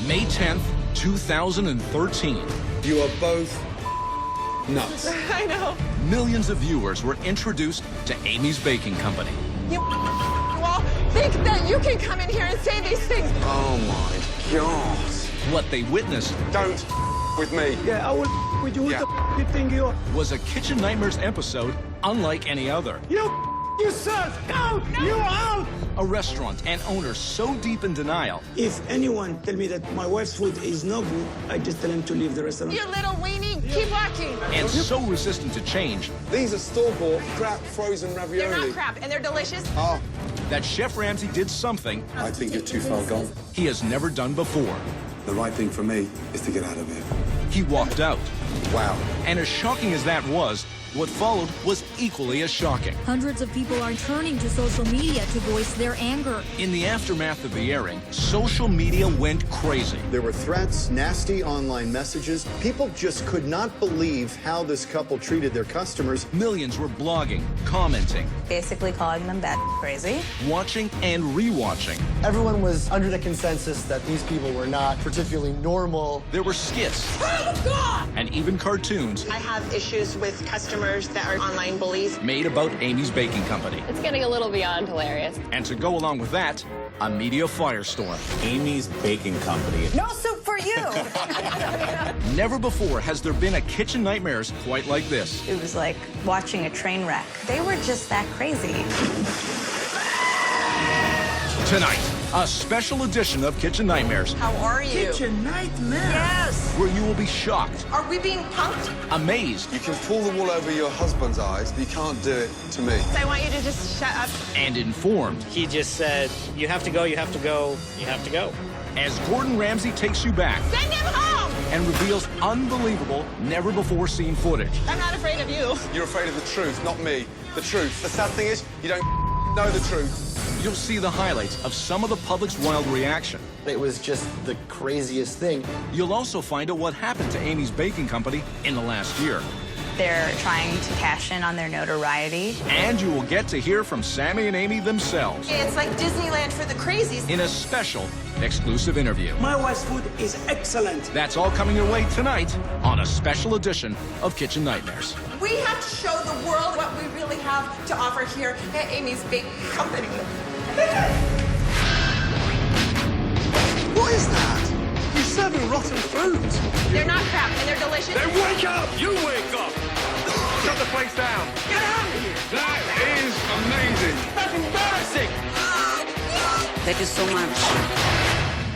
May 10th, 2013. You are both nuts. I know. Millions of viewers were introduced to Amy's Baking Company. You all think that you can come in here and say these things. Oh my God. What they witnessed Don't with me. Yeah, I will with you. Yeah. What the you think you are? was a Kitchen Nightmares episode unlike any other. You suck! Out! You're out! A restaurant and owner so deep in denial, If anyone tell me that my wife's food is no good, I just tell him to leave the restaurant. You little weenie, keep walking. and so resistant to change, These are store-bought crap frozen ravioli. They're not crap, and they're delicious. Oh, that Chef Ramsay did something I think you're too far gone. he has never done before. The right thing for me is to get out of here. He walked out. Wow. And as shocking as that was, what followed was equally as shocking. Hundreds of people are turning to social media to voice their anger. In the aftermath of the airing, social media went crazy. There were threats, nasty online messages. People just could not believe how this couple treated their customers. Millions were blogging, commenting, Basically calling them bat crazy. watching and rewatching. Everyone was under the consensus that these people were not particularly normal. There were skits Oh, God! and even cartoons I have issues with customers that are online bullies. made about Amy's Baking Company. It's getting a little beyond hilarious. And to go along with that, a media firestorm. Amy's Baking Company. No soup for you! Never before has there been a Kitchen Nightmares quite like this. It was like watching a train wreck. They were just that crazy. Tonight, a special edition of Kitchen Nightmares, How are you? Kitchen nightmare. Yes. where you will be shocked, Are we being punked? amazed, You can pull the wool over your husband's eyes, but you can't do it to me. I want you to just shut up. and informed He just said, you have to go, you have to go, you have to go. as Gordon Ramsay takes you back Send him home! and reveals unbelievable, never-before-seen footage. I'm not afraid of you. You're afraid of the truth, not me. The truth. The sad thing is, you don't know the truth. You'll see the highlights of some of the public's wild reaction. It was just the craziest thing. You'll also find out what happened to Amy's Baking Company in the last year. They're trying to cash in on their notoriety. And you will get to hear from Sammy and Amy themselves It's like Disneyland for the crazies. in a special, exclusive interview. My wife's food is excellent. That's all coming your way tonight on a special edition of Kitchen Nightmares. We have to show the world what we really have to offer here at Amy's Baking Company. What is that? You're serving rotten food. They're not crap, and they're delicious. Wake up! You wake up! Shut the place down! Get out of here! That is amazing. That's embarrassing! Thank you so much.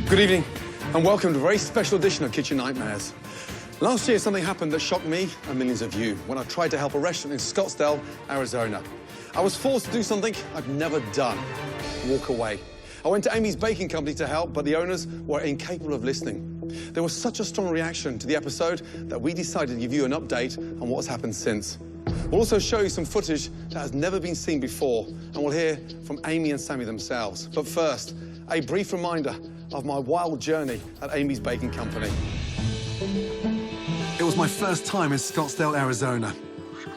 Good evening, and welcome to a very special edition of Kitchen Nightmares. Last year, something happened that shocked me and millions of you when I tried to help a restaurant in Scottsdale, Arizona. I was forced to do something I've never done, walk away. I went to Amy's Baking Company to help, but the owners were incapable of listening. There was such a strong reaction to the episode that we decided to give you an update on what's happened since. We'll also show you some footage that has never been seen before, and we'll hear from Amy and Samy themselves. But first, a brief reminder of my wild journey at Amy's Baking Company. It was my first time in Scottsdale, Arizona,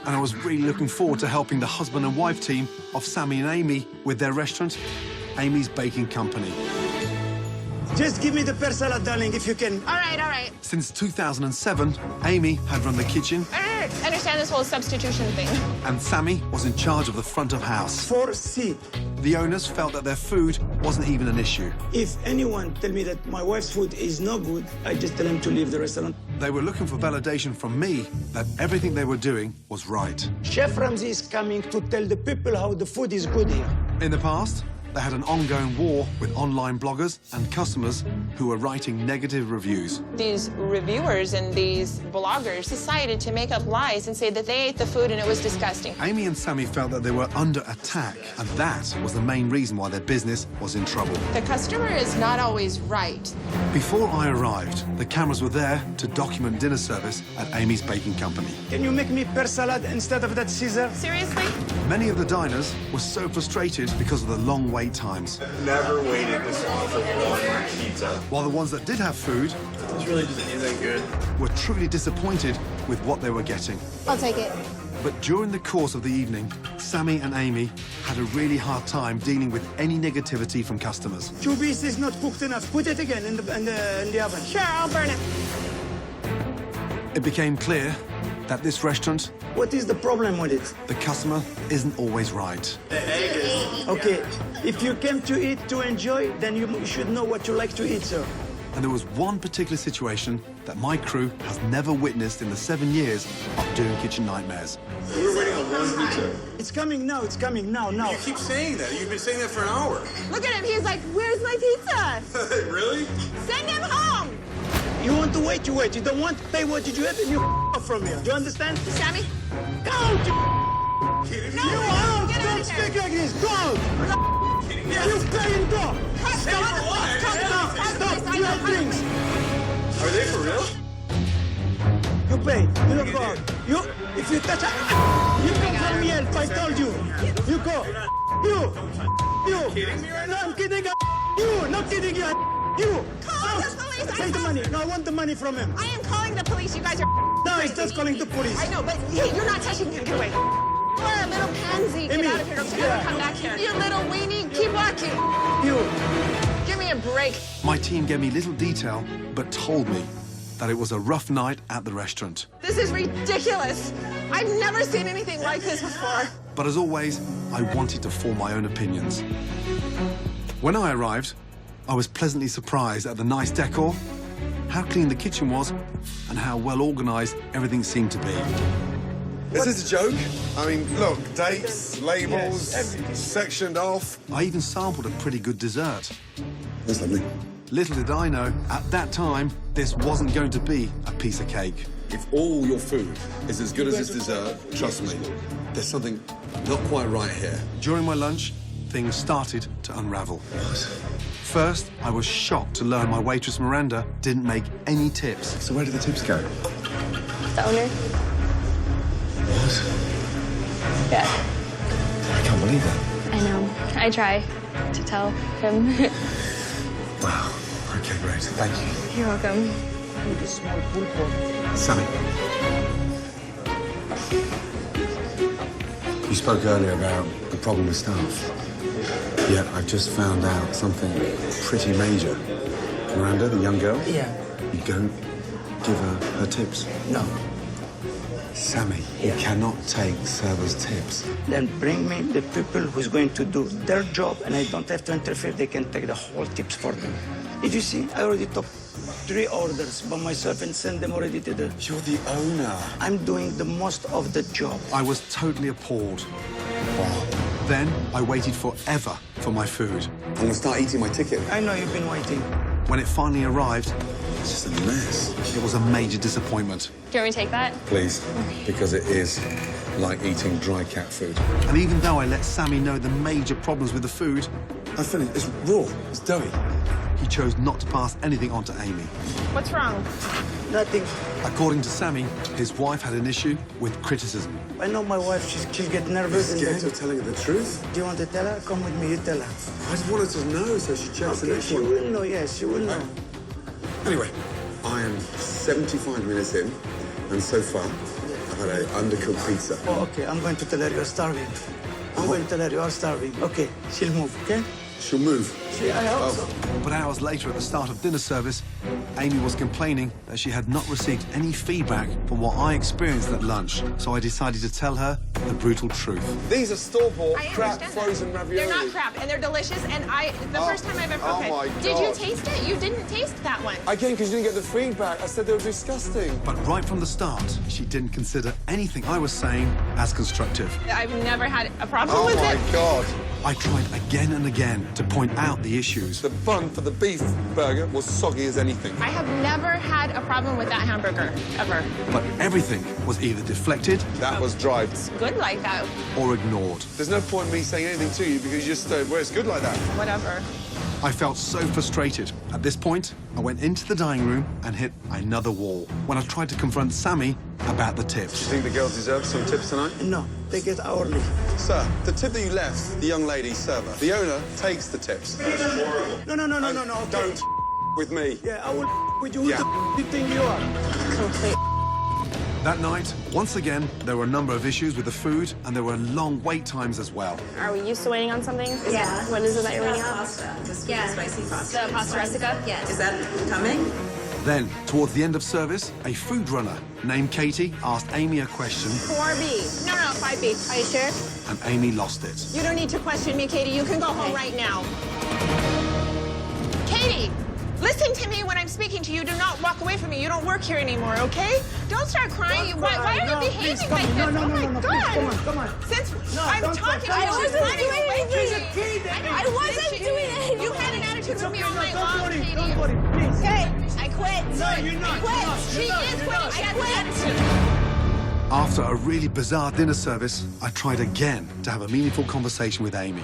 and I was really looking forward to helping the husband and wife team of Samy and Amy with their restaurant, Amy's Baking Company. Just give me the pear salad, darling, if you can. All right, all right. Since 2007, Amy had run the kitchen, I understand this whole substitution thing. and Samy was in charge of the front of house. 4C. The owners felt that their food wasn't even an issue. If anyone tell me that my wife's food is no good, I just tell him to leave the restaurant. They were looking for validation from me that everything they were doing was right. Chef Ramsay is coming to tell the people how the food is good here. In the past, they had an ongoing war with online bloggers and customers who were writing negative reviews. These reviewers and these bloggers decided to make up lies and say that they ate the food and it was disgusting. Amy and Samy felt that they were under attack, and that was the main reason why their business was in trouble. The customer is not always right. Before I arrived, the cameras were there to document dinner service at Amy's Baking Company. Can you make me pear salad instead of that Caesar? Seriously? Many of the diners were so frustrated because of the long wait times. Never waited this long for one pizza. While the ones that did have food This really just isn't good. were truly disappointed with what they were getting. I'll take it. But during the course of the evening, Samy and Amy had a really hard time dealing with any negativity from customers. 2 pieces not cooked enough. Put it again in the oven. Sure, I'll burn it. It became clear that this restaurant, What is the problem with it? the customer isn't always right. Okay, if you came to eat to enjoy, then you should know what you like to eat, sir. And there was one particular situation that my crew has never witnessed in the 7 years of doing Kitchen Nightmares. We're waiting on one pizza. It's coming now, now. You keep saying that. You've been saying that for an hour. Look at him. He's like, where's my pizza? Really? Send him home. You want to wait, you wait. You don't want to pay what did you have and you from here. Do you understand? Sammy? Go! No, You out! get out Don't of speak here. like this! Go! You pay and go! Stop! You have drinks! Are they for real? You pay. You don't go out. You, if you touch you come from me help, I told you. You go. You. Kidding me right No, now? I'm kidding. You, not kidding you. You. Call the police. Take the money. No, I want the money from him. I am calling the police. You guys are No, he's just calling the police. I know, but hey, you're not touching him. Get away. You're a little pansy. Get Amy, out of here. Don't you ever come back here. You little weenie. Keep walking. You. Give me a break. My team gave me little detail, but told me that it was a rough night at the restaurant. This is ridiculous. I've never seen anything like this before. But as always, I wanted to form my own opinions. When I arrived, I was pleasantly surprised at the nice decor, how clean the kitchen was, and how well organized everything seemed to be. Is this a joke? I mean, look, dates, labels, sectioned off. I even sampled a pretty good dessert. That's lovely. Little did I know, at that time, this wasn't going to be a piece of cake. If all your food is as good as this dessert, trust me, there's something not quite right here. During my lunch, things started to unravel. First, I was shocked to learn my waitress Miranda didn't make any tips. So where did the tips go? The owner? What? Yeah. I can't believe that. I know. I try to tell him. Wow. Okay, great. Thank you. You're welcome. Samy. You spoke earlier about the problem with staff. Yet I've just found out something pretty major. Miranda, the young girl? Yeah. You don't give her tips? No. Sammy, you cannot take servers' tips. Then bring me the people who's going to do their job and I don't have to interfere. They can take the whole tips for them. Did you see? I already took 3 orders by myself and sent them already to the... You're the owner. I'm doing the most of the job. I was totally appalled. Wow. Then I waited forever for my food. I'm gonna start eating my ticket. I know you've been waiting. When it finally arrived, It's just a mess. it was a major disappointment. Do you want me to take that? Please, because it is like eating dry cat food. And even though I let Samy know the major problems with the food, I finished. It's raw. It's doughy. he chose not to pass anything on to Amy. What's wrong? Nothing. According to Samy, his wife had an issue with criticism. I know my wife, she'll get nervous. and Scared then- of telling her the truth? Do you want to tell her? Come with me, you tell her. I just wanted to know so she checks the Okay, next she one. will know, yes, she will know. Anyway, I am 75 minutes in, and so far, I've had an undercooked pizza. Oh, okay, I'm going to tell her you're starving. I'm going to tell her you are starving. Okay, she'll move, okay? She'll move. I hope so. But hours later, at the start of dinner service, Amy was complaining that she had not received any feedback from what I experienced at lunch. So I decided to tell her the brutal truth. These are store-bought I crap understand frozen that. ravioli. They're not crap, and they're delicious, and the first time I've ever... oh Okay. my Did you God. taste it? You didn't taste that one. Again, because you didn't get the feedback. I said they were disgusting. But right from the start, she didn't consider anything I was saying as constructive. I've never had a problem Oh with my it. God. I tried again and again to point out the issues. The bun for the beef burger was soggy as anything. I have never had a problem with that hamburger, ever. But everything was either deflected That was dry. Good like that. or ignored. There's no point in me saying anything to you because you just well, it's good like that. Whatever. I felt so frustrated. At this point, I went into the dining room and hit another wall when I tried to confront Samy about the Do you tips. think the girls deserve some tips tonight? No, they get hourly. Sir, the tip that you left, the young lady server, the owner takes the tips. No, okay. Don't with me. Yeah, I will with you. Who Yeah. the you think you are? Complete. That night, once again, there were a number of issues with the food, and there were long wait times as well. Are we used to waiting on something? Yeah. What is it that you're waiting on? Pasta. Yeah. Spicy pasta. The pasta Resica? Yes. Is that coming? Then, towards the end of service, a food runner named Katie asked Amy a question. 4B. No, 5B. Are you sure? And Amy lost it. You don't need to question me, Katie. You can go home right now. Katie, listen to me when I'm speaking to you. Do not walk away from me. You don't work here anymore, okay? Don't start crying. Why are you behaving like this? No, oh my God. Come on. Since I'm talking, I wasn't doing anything. I wasn't doing anything. You had an attitude with me all night long, Katie. Don't worry, please. Okay, I quit. No, you're not. I quit. She is quitting. She has an attitude. After a really bizarre dinner service, I tried again to have a meaningful conversation with Amy.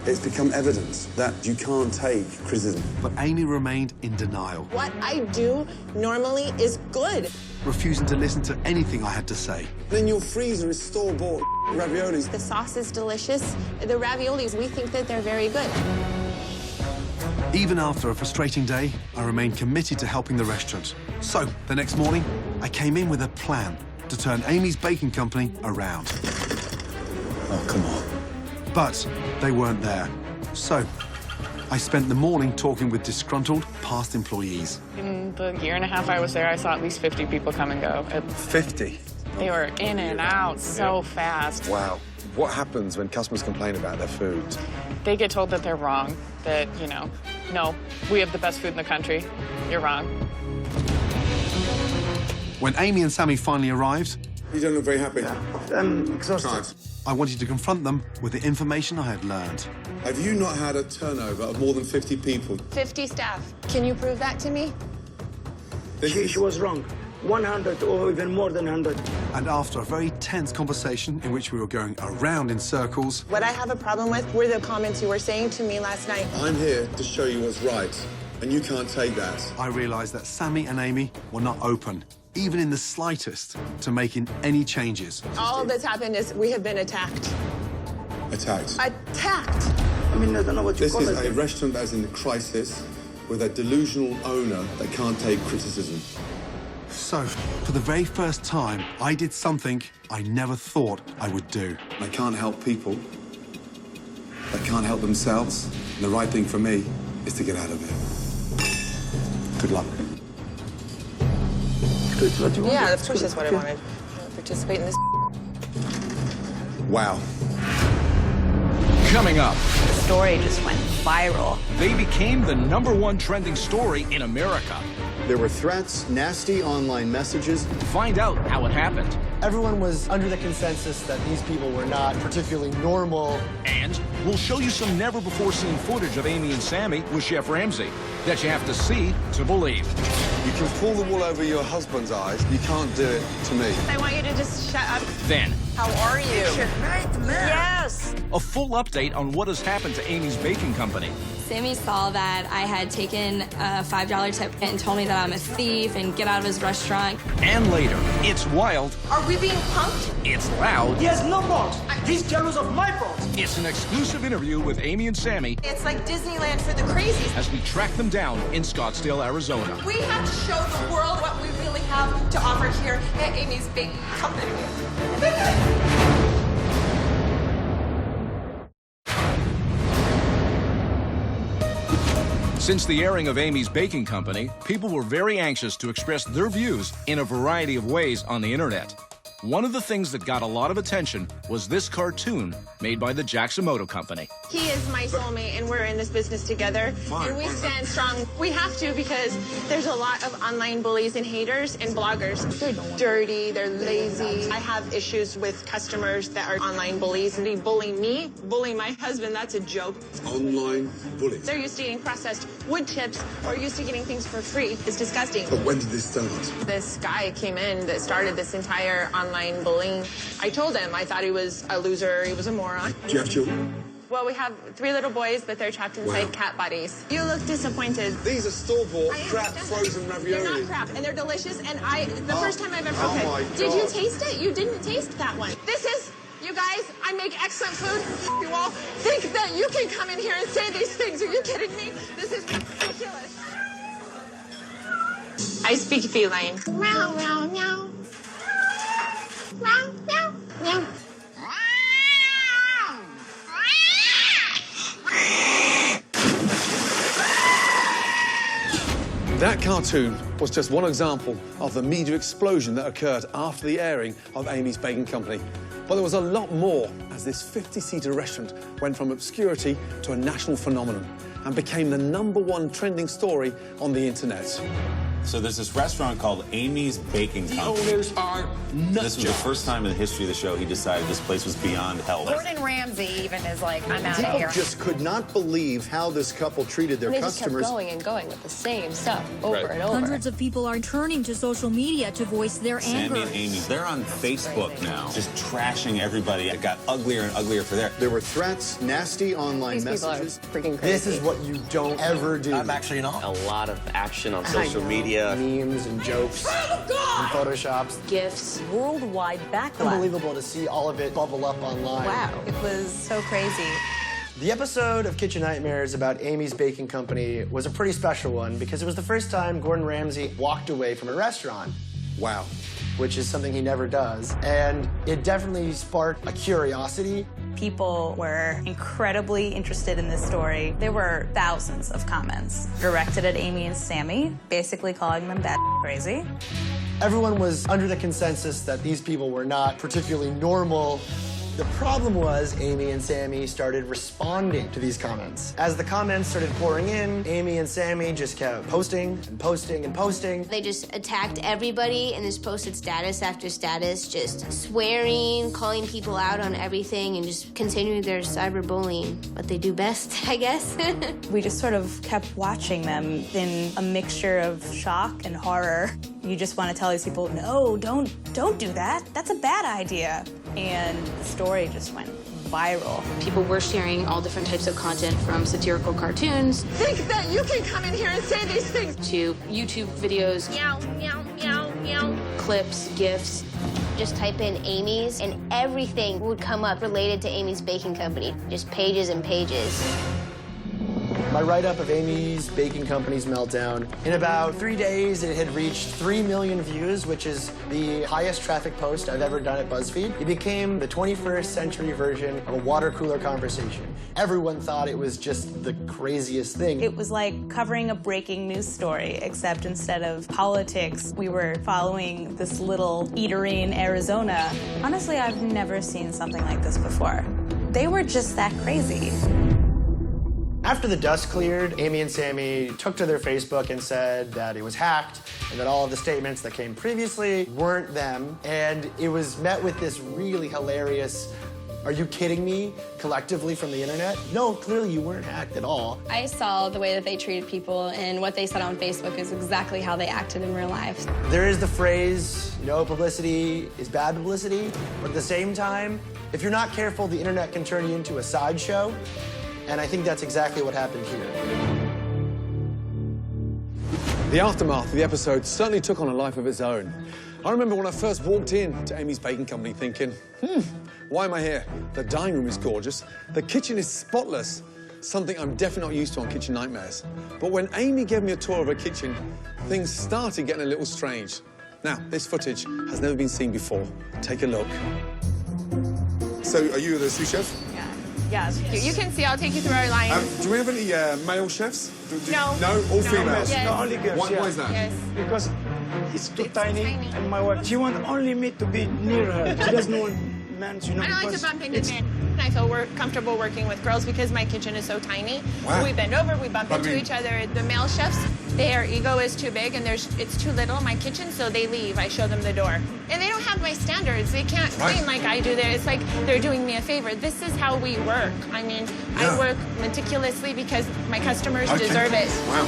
It's become evident that you can't take criticism. But Amy remained in denial, What I do normally is good. refusing to listen to anything I had to say. In your freezer is store-bought raviolis. The sauce is delicious. The raviolis, we think that they're very good. Even after a frustrating day, I remained committed to helping the restaurant. So, the next morning, I came in with a plan to turn Amy's baking company around. Oh, come on. But they weren't there. So, I spent the morning talking with disgruntled past employees. In the year and a half I was there, I saw at least 50 people come and go. 50? They were in and out so fast. Wow. What happens when customers complain about their food? They get told that they're wrong, that, you know, no, we have the best food in the country. You're wrong. When Amy and Samy finally arrived, You don't look very happy. I'm exhausted. I wanted to confront them with the information I had learned. Have you not had a turnover of more than 50 people? 50 staff. Can you prove that to me? She was wrong. 100 or even more than 100. And after a very tense conversation in which we were going around in circles, What I have a problem with were the comments you were saying to me last night. I'm here to show you what's right, and you can't take that. I realized that Samy and Amy were not open, even in the slightest, to making any changes. All that's happened is we have been attacked. Attacked. Attacked! I mean, I don't know what you This call is it. a restaurant that's in crisis with a delusional owner that can't take criticism. So, for the very first time, I did something I never thought I would do. They can't help people. They can't help themselves. And the right thing for me is to get out of here. Good luck. Good, what you want. Yeah, of course that's what I wanted. Participate in this. Wow. Coming up, The story just went viral. they became the #1 trending story in America. There were threats, nasty online messages. Find out how it happened. Everyone was under the consensus that these people were not particularly normal. And we'll show you some never-before-seen footage of Amy and Samy with Chef Ramsay that you have to see to believe. You can pull the wool over your husband's eyes. You can't do it to me. I want you to just shut up. Then, How are you? Yes! a full update on what has happened to Amy's baking company. Sammy saw that I had taken a $5 tip and told me that I'm a thief and get out of his restaurant. And later, it's wild, Are we being punked? it's loud, He has no box. He's jealous of my box. it's an exclusive interview with Amy and Samy It's like Disneyland for the crazies. as we track them down in Scottsdale, Arizona. We have to show the world what we really have to offer here at Amy's Baking Company. Since the airing of Amy's Baking Company, people were very anxious to express their views in a variety of ways on the internet. One of the things that got a lot of attention was this cartoon made by the Jacksomoto Company. He is my soulmate, and we're in this business together. And we stand strong. We have to, because there's a lot of online bullies and haters and bloggers. They're dirty, they're lazy. I have issues with customers that are online bullies, and they bully me, bully my husband. That's a joke. Online bullies. They're used to eating processed wood chips or used to getting things for free. It's disgusting. But when did this start? This guy came in that started this entire online bullying. I told him I thought he was a loser, he was a moron. Do you have children? Well, we have 3 little boys, but they're trapped inside cat bodies. You look disappointed. These are store-bought crap understand. frozen ravioli. They're not crap, and they're delicious, and the first time I've ever... Oh okay. my Did you God. taste it? You didn't taste that one. This is... You guys, I make excellent food. You all think that you can come in here and say these things. Are you kidding me? This is ridiculous. I speak feline. Meow, meow, meow. meow, meow, meow. That cartoon was just one example of the media explosion that occurred after the airing of Amy's Baking Company. But there was a lot more as this 50-seater restaurant went from obscurity to a national phenomenon and became the #1 trending story on the internet. So there's this restaurant called Amy's Baking Company. The owners are nuts. This was the first time in the history of the show he decided this place was beyond health. Gordon Ramsay even is like, I'm out of here. People just could not believe how this couple treated their they customers. just kept going and going with the same stuff over and over. Hundreds of people are turning to social media to voice their anger. Sammy and Amy, they're on Facebook now, just trashing everybody. It got uglier and uglier for there. There were threats, nasty online messages. Freaking crazy. This is what you don't ever do. I'm actually not. A lot of action on social media. Memes and jokes and photoshops. Gifts, worldwide backlash. Unbelievable to see all of it bubble up online. Wow, it was so crazy. The episode of Kitchen Nightmares about Amy's Baking Company was a pretty special one because it was the first time Gordon Ramsay walked away from a restaurant. Wow. Which is something he never does. And it definitely sparked a curiosity. People were incredibly interested in this story. There were thousands of comments directed at Amy and Samy, basically calling them bat crazy. Everyone was under the consensus that these people were not particularly normal. The problem was Amy and Samy started responding to these comments. As the comments started pouring in, Amy and Samy just kept posting and posting and posting. They just attacked everybody and just posted status after status, just swearing, calling people out on everything, and just continuing their cyberbullying, what they do best, I guess. We just sort of kept watching them in a mixture of shock and horror. You just want to tell these people, no, don't do that. That's a bad idea. And the story just went viral. People were sharing all different types of content, from satirical cartoons Think that you can come in here and say these things. to YouTube videos, Meow, meow, meow, meow. clips, GIFs. Just type in Amy's and everything would come up related to Amy's Baking Company. Just pages and pages. My write-up of Amy's Baking Company's meltdown. In about 3 days, it had reached 3 million views, which is the highest traffic post I've ever done at BuzzFeed. It became the 21st century version of a water cooler conversation. Everyone thought it was just the craziest thing. It was like covering a breaking news story, except instead of politics, we were following this little eatery in Arizona. Honestly, I've never seen something like this before. They were just that crazy. After the dust cleared, Amy and Samy took to their Facebook and said that it was hacked and that all of the statements that came previously weren't them. And it was met with this really hilarious, "Are you kidding me?" collectively from the internet. No, clearly you weren't hacked at all. I saw the way that they treated people, and what they said on Facebook is exactly how they acted in real life. There is the phrase, no publicity is bad publicity, but at the same time, if you're not careful, the internet can turn you into a sideshow. And I think that's exactly what happened here. The aftermath of the episode certainly took on a life of its own. I remember when I first walked in to Amy's Baking Company thinking, why am I here? The dining room is gorgeous. The kitchen is spotless. Something I'm definitely not used to on Kitchen Nightmares. But when Amy gave me a tour of her kitchen, things started getting a little strange. Now, this footage has never been seen before. Take a look. So, are you the sous chef? Yeah, you can see. I'll take you through our line. Do we have any male chefs? No. No? All females? Yes. No, only girls. Why is that? Yes. Because it's too tiny, and my wife, she wants only me to be near her. She doesn't want men, you know. I don't like to bump into men. I feel comfortable working with girls because my kitchen is so tiny. Wow. We bend over, we bump into each other. The male chefs, their ego is too big and it's too little in my kitchen, so they leave. I show them the door. And they don't have my standards. They can't clean like I do there. It's like they're doing me a favor. This is how we work. I mean, I work meticulously because my customers deserve it. Wow.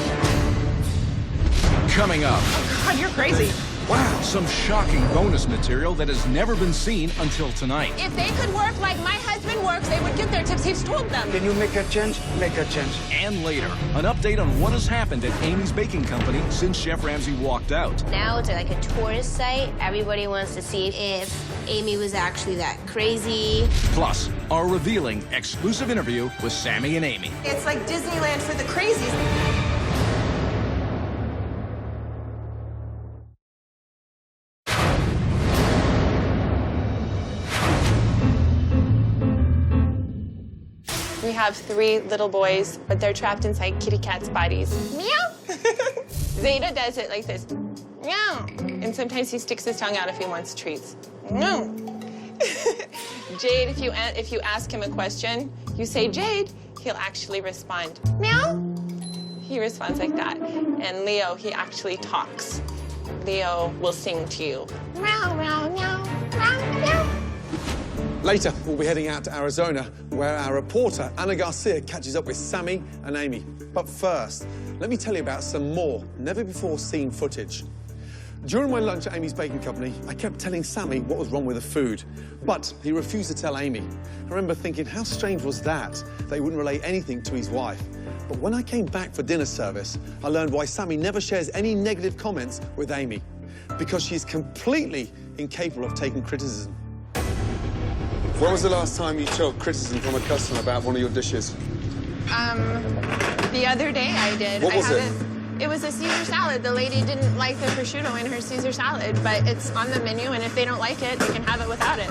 Coming up. Oh, God, you're crazy. Wow. Some shocking bonus material that has never been seen until tonight. If they could work like my husband works, they would get their tips. He's told them. Can you make a change? Make a change. And later, an update on what has happened at Amy's Baking Company since Chef Ramsay walked out. Now it's like a tourist site. Everybody wants to see if Amy was actually that crazy. Plus, our revealing exclusive interview with Samy and Amy. It's like Disneyland for the crazies. We have 3 little boys, but they're trapped inside kitty cats' bodies. Meow! Zeta does it like this. Meow! And sometimes he sticks his tongue out if he wants treats. Meow! Jade, if you ask him a question, you say, Jade, he'll actually respond, meow. He responds like that. And Leo, he actually talks. Leo will sing to you. Meow, meow, meow, meow, meow. Later, we'll be heading out to Arizona, where our reporter, Anna Garcia, catches up with Samy and Amy. But first, let me tell you about some more never-before-seen footage. During my lunch at Amy's baking company, I kept telling Samy what was wrong with the food, but he refused to tell Amy. I remember thinking, how strange was that he wouldn't relay anything to his wife. But when I came back for dinner service, I learned why Samy never shares any negative comments with Amy, because she's completely incapable of taking criticism. When was the last time you took criticism from a customer about one of your dishes? The other day I did. What was it? It was a Caesar salad. The lady didn't like the prosciutto in her Caesar salad, but it's on the menu, and if they don't like it, they can have it without it.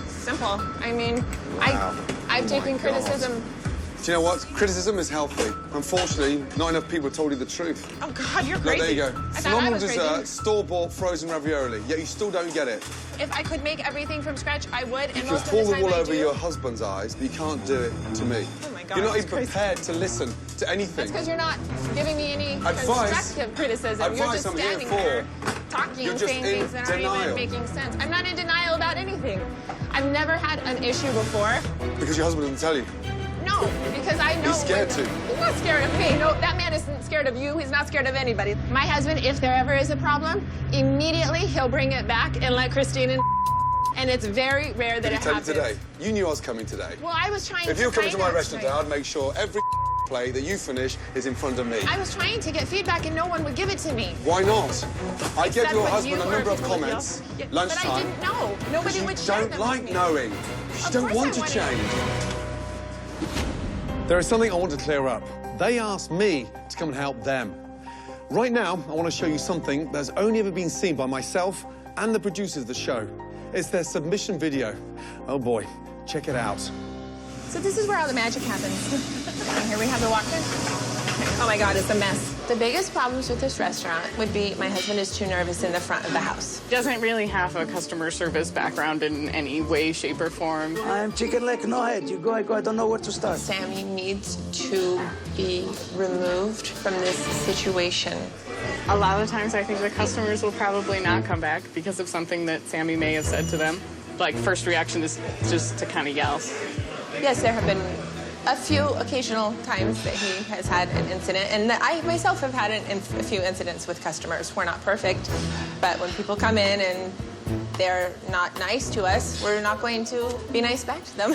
Simple. I mean, Wow. I've taken God. criticism. Do you know what? Criticism is healthy. Unfortunately, not enough people told you the truth. Oh, God, you're Look, crazy. there you go. I thought I Phenomenal was dessert, crazy. store-bought frozen ravioli, yet you still don't get it. If I could make everything from scratch, I would, and You can most of pull the the time wool I over do. your husband's eyes, but you can't do it to me. Oh, my God, You're not that's even crazy. prepared to listen to anything. That's because you're not giving me any Advice. constructive criticism. You're Advice just I'm here standing for. there talking You're and just saying in things that aren't even denial. making sense. I'm not in denial about anything. I've never had an issue before. Because your husband didn't tell you. No, because I know. He's scared to. He's not scared of me. No, that man isn't scared of you. He's not scared of anybody. My husband, if there ever is a problem, immediately he'll bring it back and let Christine in. And it's very rare that Did he it tell you happens. today? You knew I was coming today. Well, I was trying to. If you were coming to my find out restaurant today, I'd make sure every plate that you finish is in front of me. I was trying to get feedback and no one would give it to me. Why not? I gave Except your when husband you a or number of people would yell. comments Yeah, lunchtime. But I didn't know. Nobody would share don't them like with me. knowing. You Of don't course want I to wanted. change. There is something I want to clear up. They asked me to come and help them. Right now, I want to show you something that's only ever been seen by myself and the producers of the show. It's their submission video. Oh boy, check it out. So this is where all the magic happens. And here we have the walk-in. Oh my God, it's a mess. The biggest problems with this restaurant would be my husband is too nervous in the front of the house. Doesn't really have a customer service background in any way, shape, or form. I'm chicken leg, no head. You go, I go, I don't know where to start. Samy needs to be removed from this situation. A lot of times I think the customers will probably not come back because of something that Samy may have said to them. Like, first reaction is just to kind of yell. Yes, there have been a few occasional times that he has had an incident, and that I myself have had a few incidents with customers. We're not perfect, but when people come in and they're not nice to us, we're not going to be nice back to them.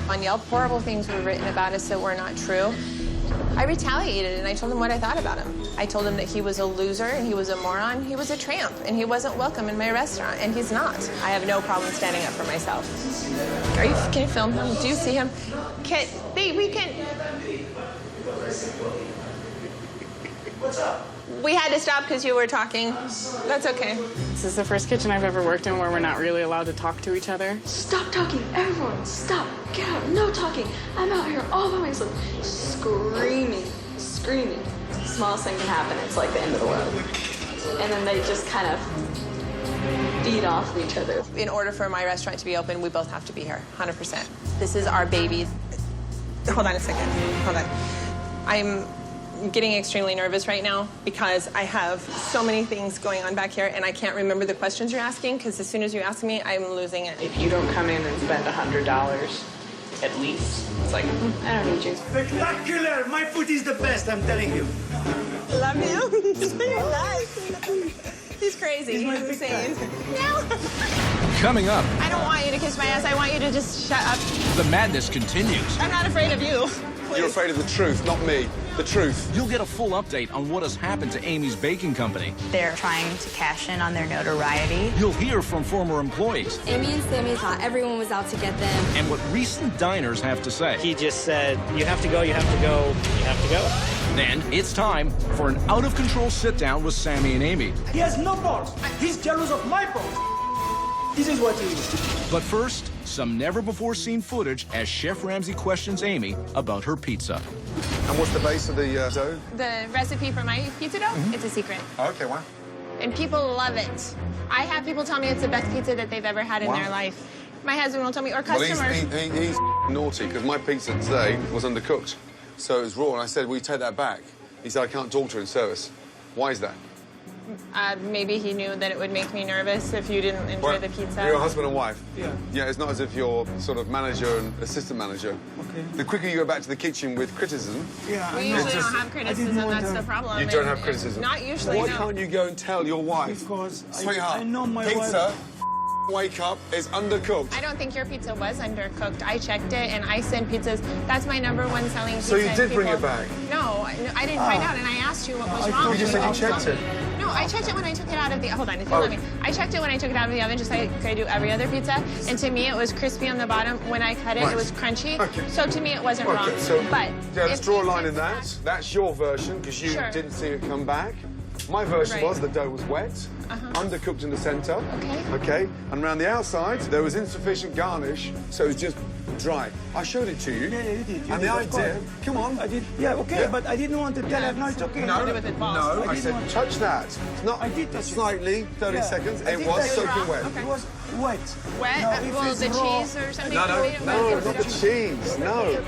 On Yelp, horrible things were written about us that were not true. I retaliated and I told him what I thought about him. I told him that he was a loser and he was a moron, he was a tramp, and he wasn't welcome in my restaurant, and he's not. I have no problem standing up for myself. Can you film him? Do you see him? We can. What's up? We had to stop because you were talking. That's okay. This is the first kitchen I've ever worked in where we're not really allowed to talk to each other. Stop talking, everyone, stop, get out, no talking. I'm out here all by myself, screaming. Smallest thing can happen, it's like the end of the world. And then they just kind of feed off of each other. In order for my restaurant to be open, we both have to be here, 100%. This is our baby. Hold on a second, hold on. I'm getting extremely nervous right now because I have so many things going on back here and I can't remember the questions you're asking because as soon as you ask me, I'm losing it. If you don't come in and spend $100 at least, it's like, I don't need you. Spectacular! My food is the best, I'm telling you. Love you. He's crazy. He's insane. No. Coming up, I don't want you to kiss my ass. I want you to just shut up. the madness continues. I'm not afraid of you. You're afraid of the truth, not me. The truth. You'll get a full update on what has happened to Amy's Baking Company. They're trying to cash in on their notoriety. You'll hear from former employees Amy and Samy thought everyone was out to get them. and what recent diners have to say. He just said, you have to go, you have to go, you have to go. Then it's time for an out-of-control sit-down with Samy and Amy. He has no balls. He's jealous of my balls. This is what it is. But first, some never-before-seen footage as Chef Ramsay questions Amy about her pizza. And what's the base of the dough? The recipe for my pizza dough, it's a secret. Oh, okay, wow. And people love it. I have people tell me it's the best pizza that they've ever had in their life. My husband will tell me, or customers. Well, he's naughty, because my pizza today was undercooked. So it was raw, and I said, will you take that back? He said, I can't talk to her in service. Why is that? Maybe he knew that it would make me nervous if you didn't enjoy the pizza. You're a husband and wife? Yeah. Yeah, it's not as if you're sort of manager and assistant manager. Okay. The quicker you go back to the kitchen with criticism... Yeah, we usually don't have criticism, that's the problem. You don't have criticism? Not usually, Why no. can't you go and tell your wife? Because Sweetheart, I know my pizza, wife... wake up, is undercooked. I don't think your pizza was undercooked. I checked it, and I send pizzas. That's my #1 selling pizza. So you did bring it back? No, I didn't find out, and I asked you what was wrong. You just said you checked it. No, I checked it when I took it out of the... Hold on, if you let me. I checked it when I took it out of the oven, just like I do every other pizza. And to me, it was crispy on the bottom. When I cut it, it was crunchy. Okay. So to me, it wasn't wrong. So, but yeah, let's draw a line in that. That's your version, because you didn't see it come back. My version was the dough was wet, undercooked in the center. Okay. Okay. And around the outside, there was insufficient garnish, so it was just dry. I showed it to you. Yeah, you did. And the idea, come on. I did. Yeah, okay, but I didn't want to tell her. No, it's okay. No, I said touch that. It's not. I did touch slightly, 30 seconds. It was soaking wet. It was wet. Wet? No, Well, the cheese or something? No, not the cheese. No.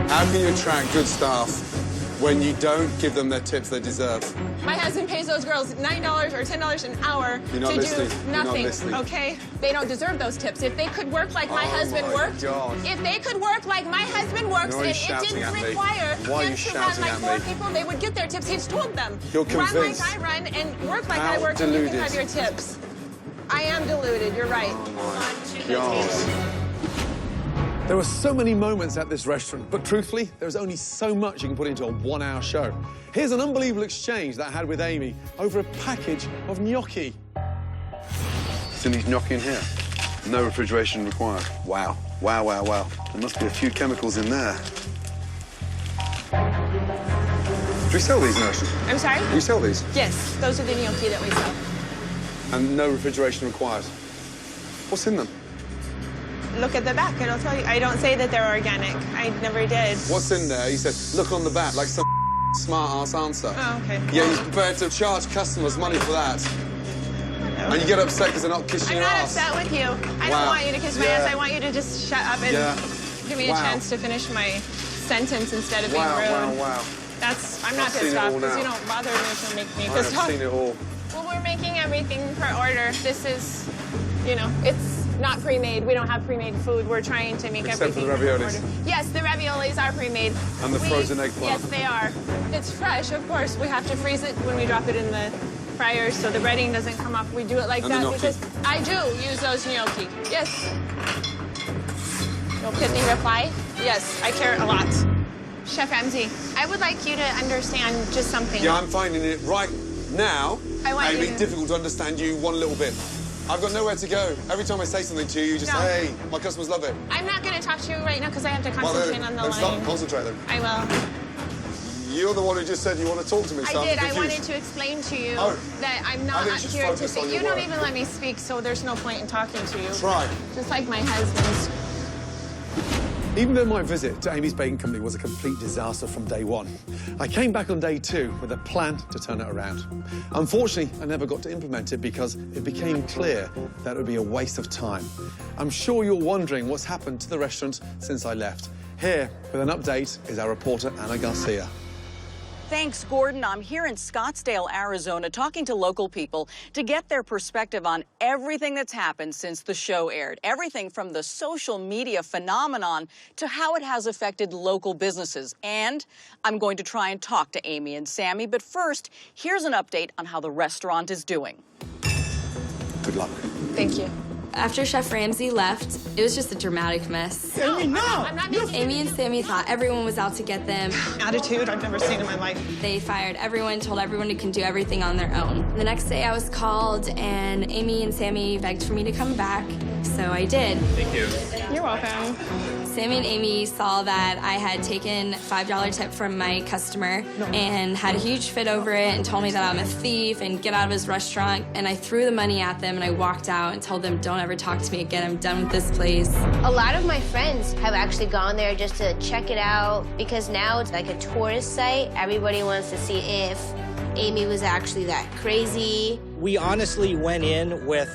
How can you attract good staff when you don't give them their tips they deserve? My husband pays those girls $9 or $10 an hour You're not to listening. do You're not nothing, listening. okay? They don't deserve those tips. If they could work like my husband worked, if they could work like my husband works, Why are you and it shouting didn't at me? require Why are him you to run shouting like at 4 me? people, they would get their tips. He's told them. You're run convinced. like I run and work like How I work, and you can deluded. have your tips. I am deluded, you're right. There were so many moments at this restaurant, but truthfully, there's only so much you can put into a 1-hour show. Here's an unbelievable exchange that I had with Amy over a package of gnocchi. Some gnocchi in here. No refrigeration required. Wow. Wow, wow, wow. There must be a few chemicals in there. Do we sell these, Nurse? I'm sorry? Do we sell these? Yes, those are the gnocchi that we sell. And no refrigeration required. What's in them? Look at the back, it'll tell you. I don't say that they're organic. I never did. What's in there? He said, look on the back, like some smart-ass answer. Oh, okay. Yeah, he's prepared to charge customers money for that. And you get upset because they're not kissing I'm your not ass. upset with you. I don't want you to kiss my ass. I want you to just shut up and give me a chance to finish my sentence instead of being rude. Wow. I'm not pissed off because you don't bother me to make me pissed off. I've seen it all. Well, we're making everything per order. This is, it's not pre-made. We don't have pre-made food. We're trying to make Except for everything the raviolis. per order. Yes, the raviolis are pre-made. And the frozen eggplant. Yes, they are. It's fresh, of course. We have to freeze it when we drop it in the fryer so the breading doesn't come off. We do it like And that because I do use those gnocchi. Yes. No pithy reply? Yes, I care a lot. Chef Ramsay, I would like you to understand just something. Yeah, I'm finding it right now. Maybe difficult to understand you one little bit. I've got nowhere to go. Every time I say something to you, you just say, hey, my customers love it. I'm not going to talk to you right now because I have to concentrate on the line. Stop, concentrate then. I will. You're the one who just said you want to talk to me, so I did. I'm I confused. wanted to explain to you Oh. that I'm not I think you should here to focus speak. on You your don't work. even let me speak, so there's no point in talking to you. Try. Just like my husband's. Even though my visit to Amy's Baking Company was a complete disaster from day one, I came back on day 2 with a plan to turn it around. Unfortunately, I never got to implement it because it became clear that it would be a waste of time. I'm sure you're wondering what's happened to the restaurant since I left. Here, with an update, is our reporter, Anna Garcia. Thanks, Gordon. I'm here in Scottsdale, Arizona, talking to local people to get their perspective on everything that's happened since the show aired. Everything from the social media phenomenon to how it has affected local businesses. And I'm going to try and talk to Amy and Samy. But first, here's an update on how the restaurant is doing. Good luck. Thank you. After Chef Ramsay left, it was just a dramatic mess. Amy, no! I'm not making Amy and Samy thought everyone was out to get them. Attitude I've never seen in my life. They fired everyone, told everyone who can do everything on their own. The next day I was called and Amy and Samy begged for me to come back, so I did. Thank you. You're welcome. Sammy and Amy saw that I had taken a $5 tip from my customer and had a huge fit over it and told me that I'm a thief and get out of his restaurant. And I threw the money at them and I walked out and told them, don't ever talk to me again. I'm done with this place. A lot of my friends have actually gone there just to check it out because now it's like a tourist site. Everybody wants to see if Amy was actually that crazy. We honestly went in with,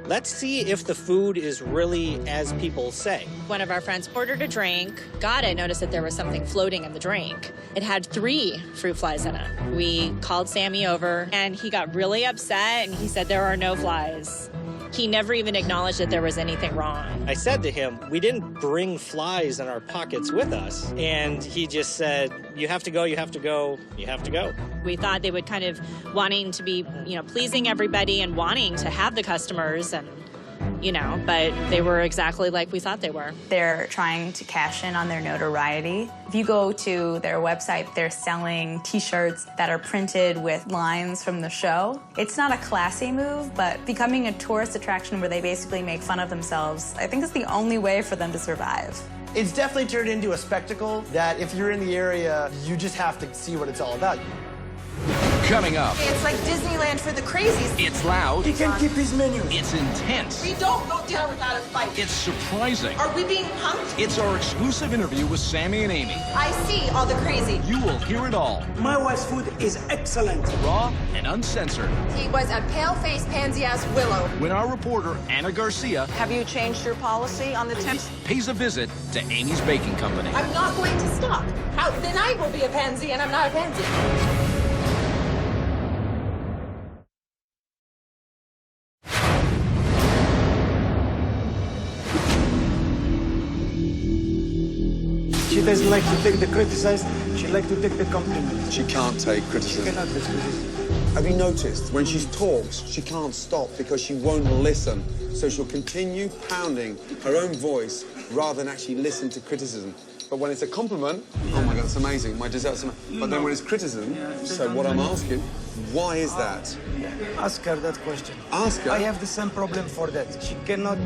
let's see if the food is really as people say. One of our friends ordered a drink, got it, noticed that there was something floating in the drink. It had 3 fruit flies in it. We called Sammy over, and he got really upset, and he said there are no flies. He never even acknowledged that there was anything wrong. I said to him, we didn't bring flies in our pockets with us. And he just said, you have to go, you have to go, you have to go. We thought they would kind of wanting to be, pleasing everybody and wanting to have the customers and, but they were exactly like we thought they were. They're trying to cash in on their notoriety. If you go to their website, they're selling T-shirts that are printed with lines from the show. It's not a classy move, but becoming a tourist attraction where they basically make fun of themselves, I think is the only way for them to survive. It's definitely turned into a spectacle that if you're in the area, you just have to see what it's all about. Coming up. It's like Disneyland for the crazies. It's loud. He can keep his menu. It's intense. We don't go down without a fight. It's surprising. Are we being punked? It's our exclusive interview with Sammy and Amy. I see all the crazy. You will hear it all. My wife's food is excellent. Raw and uncensored. He was a pale-faced, pansy-ass willow. When our reporter, Anna Garcia, Have you changed your policy on the tips? pays a visit to Amy's Baking Company. I'm not going to stop. Then I will be a pansy, and I'm not a pansy. She doesn't like to take the criticize. She likes to take the compliment. She can't take criticism. She cannot take criticism. Have you noticed, when she talks, she can't stop because she won't listen. So she'll continue pounding her own voice rather than actually listen to criticism. But when it's a compliment, oh my God, it's amazing. My dessert's amazing. But then when it's criticism, so what I'm asking, why is that? Ask her that question. Ask her? I have the same problem for that. She cannot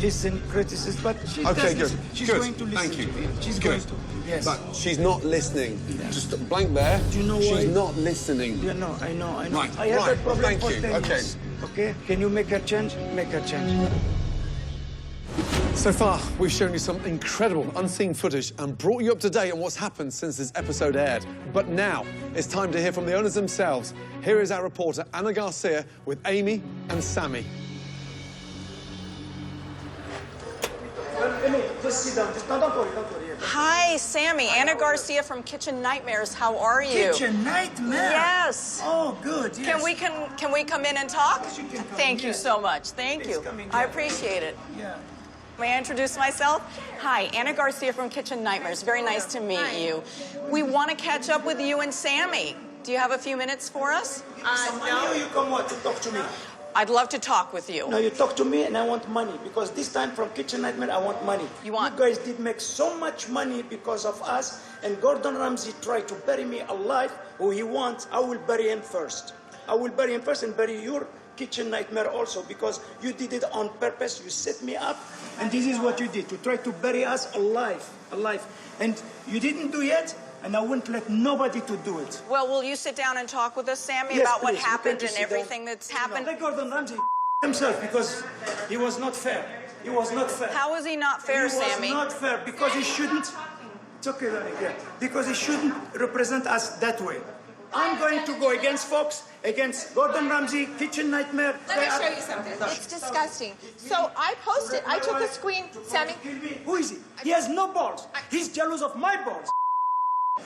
listen criticism, but she Okay, does good. listen. She's Good. going to listen Thank you. to it. She's Good. going to. Yes. But she's not listening. Just blank there. Do you know she's why? not listening. Yeah, no, I know. Right, I have right. that problem Thank for you. 10 Okay. years. Okay? Can you make her change? Make her change. So far, we've shown you some incredible unseen footage and brought you up to date on what's happened since this episode aired. But now, it's time to hear from the owners themselves. Here is our reporter, Anna Garcia, with Amy and Samy. Amy, just sit down. Just, no, don't worry. Hi, Sammy. Anna Garcia from Kitchen Nightmares. How are you? Kitchen Nightmares? Yes. Oh, good. Yes. Can we come in and talk? Yes, you can come Thank in, you yes. so much. Thank Please you. come in, I yeah. appreciate it. Yeah. May I introduce myself? Hi, Anna Garcia from Kitchen Nightmares. Very nice to meet you. We want to catch up with you and Sammy. Do you have a few minutes for us? No. You come what to talk to me? I'd love to talk with you. No, you talk to me and I want money because this time from Kitchen Nightmare I want money. You guys did make so much money because of us, and Gordon Ramsay tried to bury me alive. Who he wants, I will bury him first. I will bury him first and bury your Kitchen Nightmare also because you did it on purpose. You set me up, and this is what you did to try to bury us alive. And you didn't do yet. And I wouldn't let nobody to do it. Well, will you sit down and talk with us, Sammy, Yes, about what please. happened You and can sit down. everything that's happened? Let Gordon Ramsay himself because he was not fair. He was not fair. How was he not fair, Sammy? He was not fair because he shouldn't. It's okay, darling. Yeah. Because he shouldn't represent us that way. I'm going to go against Fox, against Gordon Ramsay, Kitchen Nightmare. Let me show you something. It's disgusting. So I posted, I took a screen, Sammy. Who is he? He has no balls. He's jealous of my balls.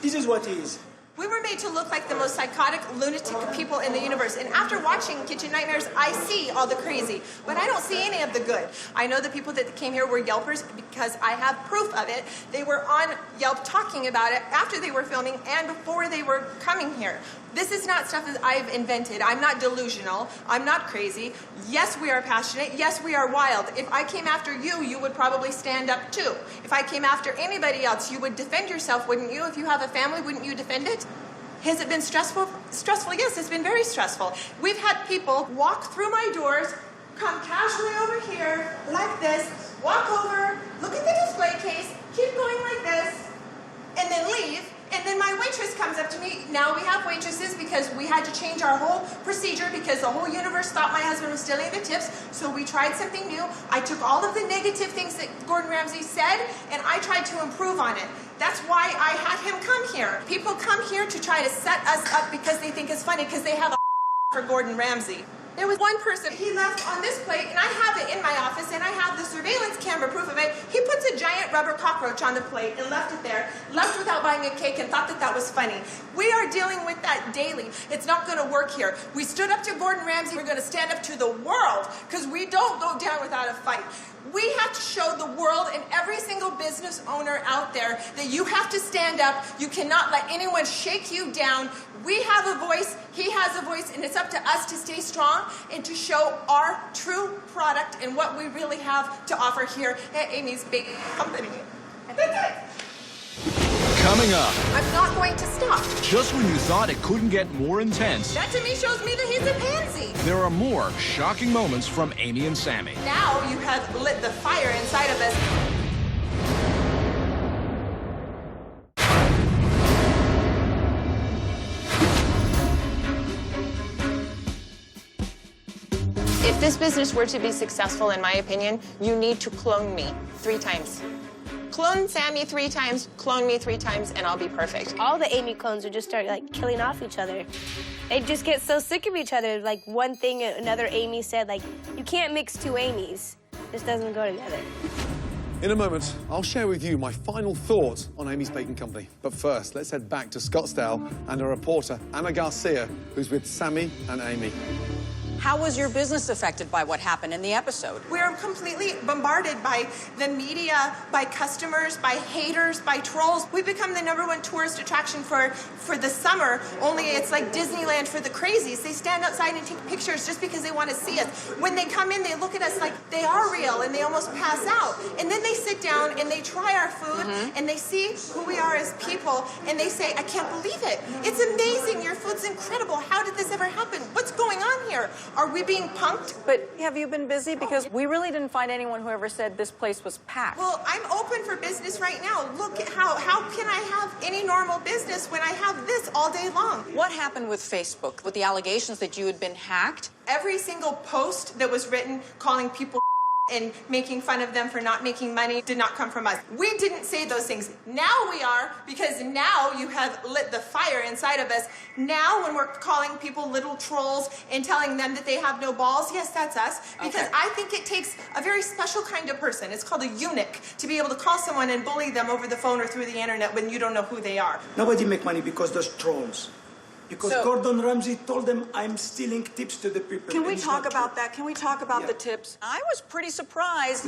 This is what he is. We were made to look like the most psychotic, lunatic people in the universe. And after watching Kitchen Nightmares, I see all the crazy, but I don't see any of the good. I know the people that came here were Yelpers because I have proof of it. They were on Yelp talking about it after they were filming and before they were coming here. This is not stuff that I've invented. I'm not delusional. I'm not crazy. Yes, we are passionate. Yes, we are wild. If I came after you, you would probably stand up too. If I came after anybody else, you would defend yourself, wouldn't you? If you have a family, wouldn't you defend it? Has it been stressful? Stressful, yes, it's been very stressful. We've had people walk through my doors, come casually over here, like this, walk over, look at the display case, keep going like this, and then leave. And then my waitress comes up to me. Now we have waitresses because we had to change our whole procedure because the whole universe thought my husband was stealing the tips. So we tried something new. I took all of the negative things that Gordon Ramsay said, and I tried to improve on it. That's why I had him come here. People come here to try to set us up because they think it's funny because they have a for Gordon Ramsay. There was one person, he left on this plate, and I have it in my office, and I have the surveillance camera proof of it. He puts a giant rubber cockroach on the plate and left it there, left without buying a cake and thought that that was funny. We are dealing with that daily. It's not going to work here. We stood up to Gordon Ramsay. We're going to stand up to the world because we don't go down without a fight. We have to show the world and every single business owner out there that you have to stand up. You cannot let anyone shake you down. We have a voice, he has a voice, and it's up to us to stay strong and to show our true product and what we really have to offer here at Amy's Baking Company. That's it. Coming up. I'm not going to stop. Just when you thought it couldn't get more intense, That to me shows me that he's a pansy. there are more shocking moments from Amy and Samy. Now you have lit the fire inside of us. If this business were to be successful, in my opinion, you need to clone me 3 times. Clone Samy 3 times, clone me 3 times, and I'll be perfect. All the Amy clones would just start like killing off each other. They just get so sick of each other. Like one thing another Amy said, like, you can't mix 2 Amys. This doesn't go together. In a moment, I'll share with you my final thoughts on Amy's Baking Company. But first, let's head back to Scottsdale and our reporter, Anna Garcia, who's with Samy and Amy. How was your business affected by what happened in the episode? We're completely bombarded by the media, by customers, by haters, by trolls. We've become the #1 tourist attraction for the summer, only it's like Disneyland for the crazies. They stand outside and take pictures just because they want to see us. When they come in, they look at us like they are real and they almost pass out. And then they sit down and they try our food and they see who we are as people and they say, I can't believe it. It's amazing. Your food's incredible. How did this ever happen? What's going on here? Are we being punked? But have you been busy? Because we really didn't find anyone who ever said this place was packed. Well, I'm open for business right now. Look, how can I have any normal business when I have this all day long? What happened with Facebook, with the allegations that you had been hacked? Every single post that was written calling people and making fun of them for not making money did not come from us. We didn't say those things. Now we are, because now you have lit the fire inside of us. Now when we're calling people little trolls and telling them that they have no balls, yes, that's us. Because I think it takes a very special kind of person. It's called a eunuch to be able to call someone and bully them over the phone or through the internet when you don't know who they are. Nobody make money because those trolls. Because Gordon Ramsay told them I'm stealing tips to the people. Can we talk about that? Can we talk about the tips? I was pretty surprised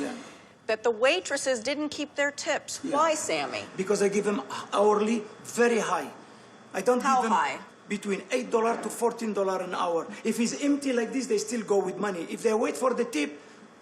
that the waitresses didn't keep their tips. Why, Samy? Because I give them hourly very high. I don't How give them high? between $8 to $14 an hour. If it's empty like this, they still go with money. If they wait for the tip,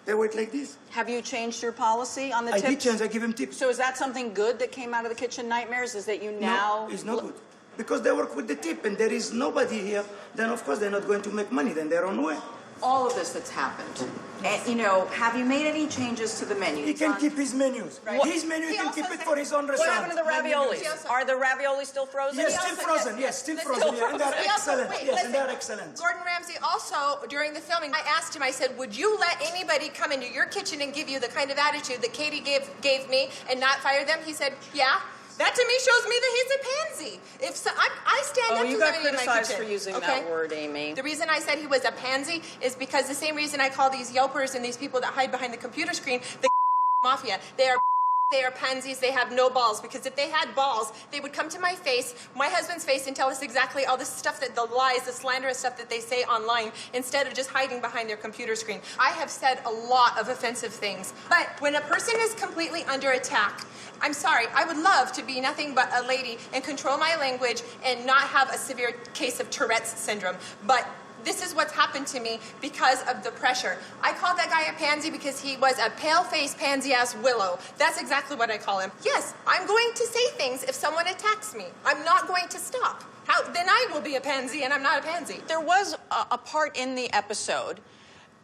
they wait like this. Have you changed your policy on the tips? I did change. I give them tips. So is that something good that came out of the kitchen nightmares? Is that you now... No, it's not good. Because they work with the tip and there is nobody here, then of course they're not going to make money, then their own way. All of this that's happened, and, you know, have you made any changes to the menu? He can keep his menus. Right. His menu, he can keep it for his own What restaurant. happened to the raviolis? Are the raviolis still frozen? Yes, still frozen. Yes, still frozen. Yeah, and they're excellent. Yes, and they're excellent. Gordon Ramsay also, during the filming, I asked him, I said, would you let anybody come into your kitchen and give you the kind of attitude that Katie gave me and not fire them? He said, yeah. That to me shows me that he's a pansy. If so, I stand up to somebody in my kitchen. Oh, you got criticized for using that word, Amy. The reason I said he was a pansy is because the same reason I call these Yelpers and these people that hide behind the computer screen the mafia. They are pansies, they have no balls, because if they had balls, they would come to my face, my husband's face, and tell us exactly all the stuff that the lies, the slanderous stuff that they say online, instead of just hiding behind their computer screen. I have said a lot of offensive things, but when a person is completely under attack, I'm sorry, I would love to be nothing but a lady and control my language and not have a severe case of Tourette's syndrome, but this is what's happened to me because of the pressure. I called that guy a pansy because he was a pale-faced pansy-ass willow. That's exactly what I call him. Yes, I'm going to say things if someone attacks me. I'm not going to stop. Then I will be a pansy, and I'm not a pansy. There was a part in the episode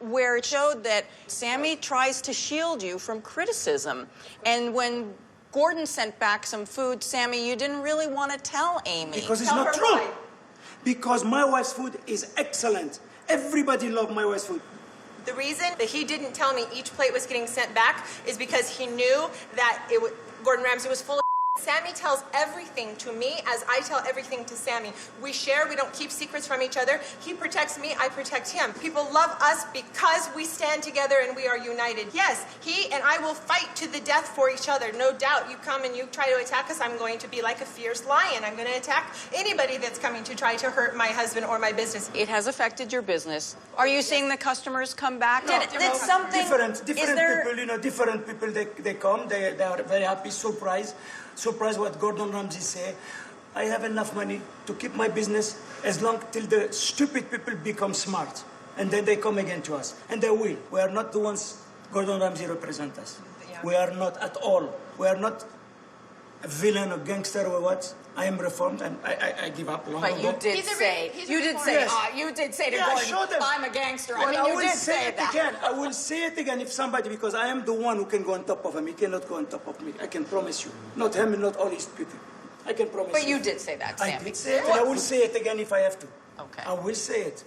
where it showed that Samy tries to shield you from criticism. And when Gordon sent back some food, Samy, you didn't really want to tell Amy. Because it's not true. Because my wife's food is excellent. Everybody loves my wife's food. The reason that he didn't tell me each plate was getting sent back is because he knew that Gordon Ramsay was full of Samy tells everything to me as I tell everything to Samy. We share, we don't keep secrets from each other. He protects me, I protect him. People love us because we stand together and we are united. Yes, he and I will fight to the death for each other, no doubt. You come and you try to attack us, I'm going to be like a fierce lion. I'm going to attack anybody that's coming to try to hurt my husband or my business. It has affected your business. Are you seeing the customers come back? No, Did something... Different people, different people, they come, they are very happy, surprised what Gordon Ramsay say. I have enough money to keep my business as long till the stupid people become smart. And then they come again to us. And they will. We are not the ones Gordon Ramsay represent us. Yeah. We are not at all. We are not a villain or gangster or what. I am reformed and I give up long ago. But you did say to Gordon, I'm a gangster. Well, I mean, you did say that. Again. I will say it again if somebody, because I am the one who can go on top of him. He cannot go on top of me. I can promise you. Not him and not all his people. I can promise you. But you did say that, Samy. I did say it, and I will say it again if I have to. Okay. I will say it.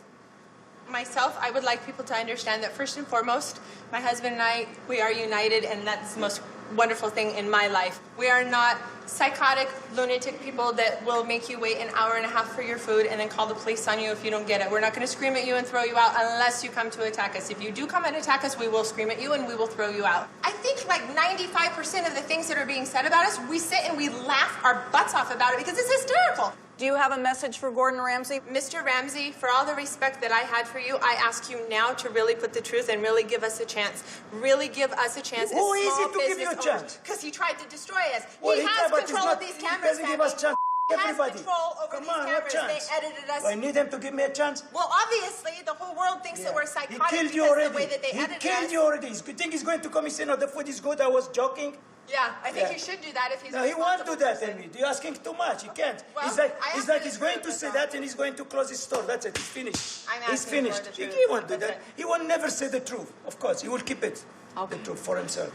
Myself, I would like people to understand that first and foremost, my husband and I, we are united, and that's the most wonderful thing in my life. We are not psychotic, lunatic people that will make you wait an hour and a half for your food and then call the police on you if you don't get it. We're not going to scream at you and throw you out unless you come to attack us. If you do come and attack us, we will scream at you and we will throw you out. I think like 95% of the things that are being said about us, we sit and we laugh our butts off about it because it's hysterical. Do you have a message for Gordon Ramsay? Mr. Ramsay, for all the respect that I had for you, I ask you now to really put the truth and really give us a chance. Really give us a chance. Who is it to give you a chance? Because he tried to destroy us. Well, he has control of these He cameras. doesn't give us chance. He Everybody. has control over these cameras. They edited us. I need him to give me a chance. Well, obviously, the whole world thinks that we're psychotic He killed you because already. of the way that they edited us. He killed you already. You think he's going to come and say, no, the food is good? I was joking. Yeah, I think he should do that if he's No, he won't do that, Amy. You're asking too much. He can't. Well, he's like he's going to say that and he's going to close his store. That's it. He's finished. He's finished. He won't do that. He will never say the truth. Of course, he will keep it. The truth for himself.